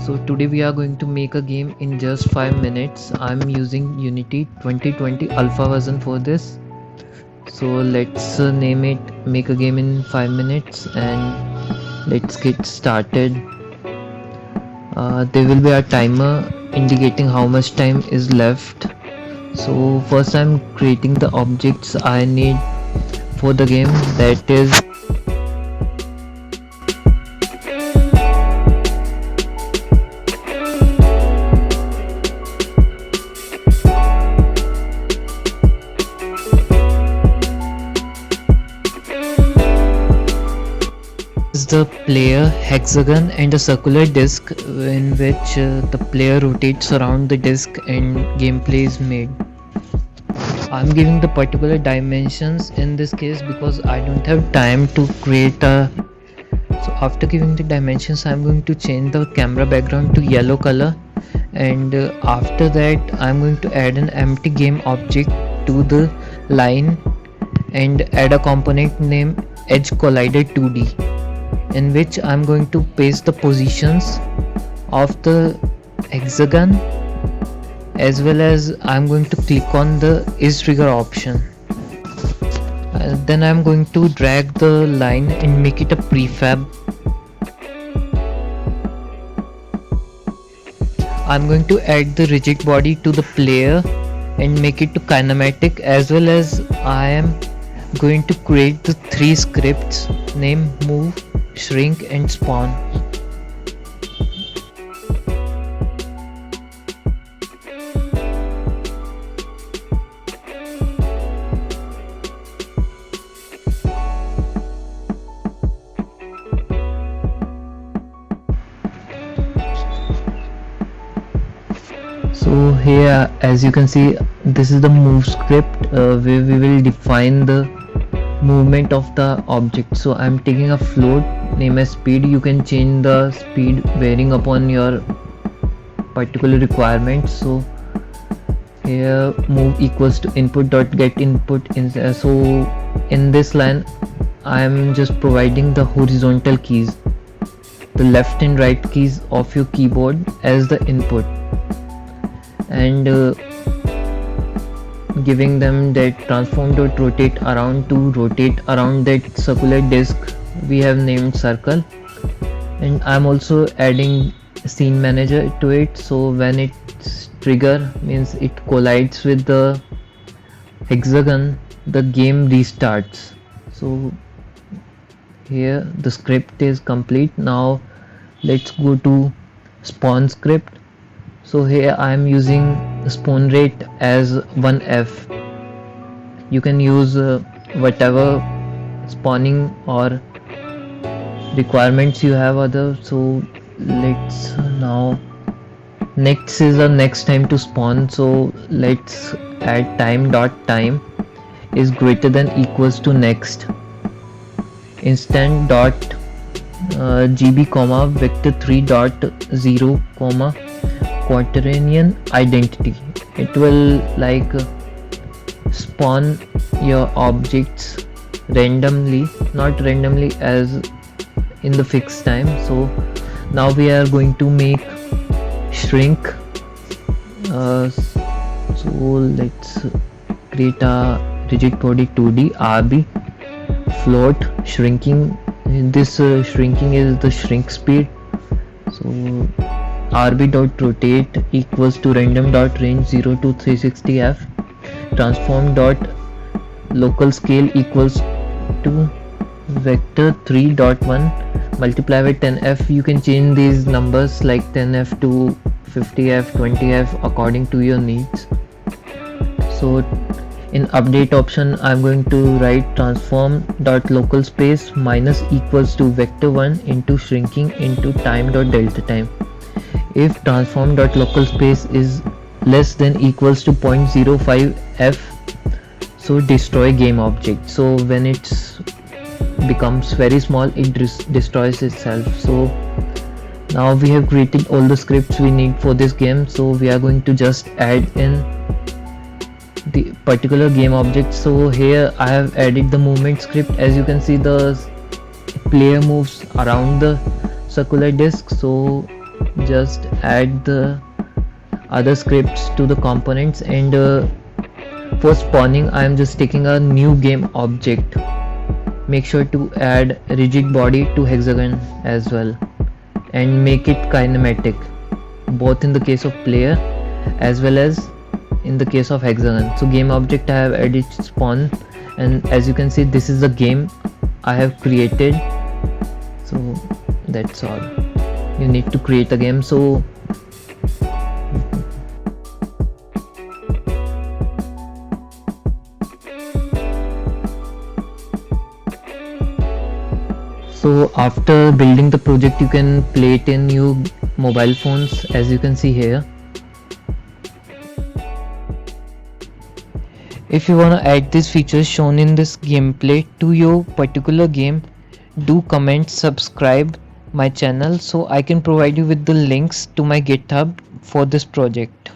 So today we are going to make a game in just 5 minutes. I'm using Unity 2020 alpha version for this. So let's name it make a game in 5 minutes and let's get started. There will be a timer indicating how much time is left. So first I'm creating the objects I need for the game, that is the player hexagon and a circular disc in which the player rotates around the disc and gameplay is made. I'm giving the particular dimensions in this case because I don't have time to create a. So after giving the dimensions, I'm going to change the camera background to yellow color, and after that I'm going to add an empty game object to the line and add a component named edge collider 2D, in which I'm going to paste the positions of the hexagon, as well as I'm going to click on the is trigger option. Then I'm going to drag the line and make it a prefab. I'm going to add the rigid body to the player and make it to kinematic, as well as I am going to create the 3 scripts named move, shrink and spawn. So here, as you can see, this is the move script where we will define the movement of the object. So I'm taking a float name as speed. You can change the speed varying upon your particular requirements. So here move equals to input dot get input so in this line I am just providing the horizontal keys, the left and right keys of your keyboard as the input, and giving them that transform dot rotate around to rotate around that circular disc we have named circle. And I'm also adding scene manager to it, so when it's trigger means it collides with the hexagon, the game restarts. So here the script is complete. Now let's go to spawn script. So here I am using spawn rate as 1f. You can use whatever spawning or requirements you have other. So let's now next is the next time to spawn, so let's add time dot time is greater than equals to next instant dot gb comma vector 3 dot 0 comma quaternion identity. It will like spawn your objects randomly, not randomly as in the fixed time. So now we are going to make shrink. So let's create a rigid body 2D RB float shrinking. This shrinking is the shrink speed. So RB dot rotate equals to random dot range 0 to 360f. Transform dot local scale equals to vector 3.1 multiply by 10f. You can change these numbers like 10f to 50f, 20f according to your needs. So in update option I'm going to write transform dot local space minus equals to vector 1 into shrinking into time dot delta time. If transform dot local space is less than equals to 0.05 f, so destroy game object. So when it's becomes very small, it destroys itself. So now we have created all the scripts we need for this game, so we are going to just add in the particular game object. So here I have added the movement script. As you can see, the player moves around the circular disc, so just add the other scripts to the components, and for spawning I am just taking a new game object. Make sure to add rigid body to hexagon as well and make it kinematic, both in the case of player as well as in the case of hexagon. So game object I have added spawn, and as you can see this is the game I have created. So that's all, you need to create a game. So after building the project you can play it in your mobile phones, as you can see here. If you want to add these features shown in this gameplay to your particular game, do comment, subscribe my channel so I can provide you with the links to my GitHub for this project.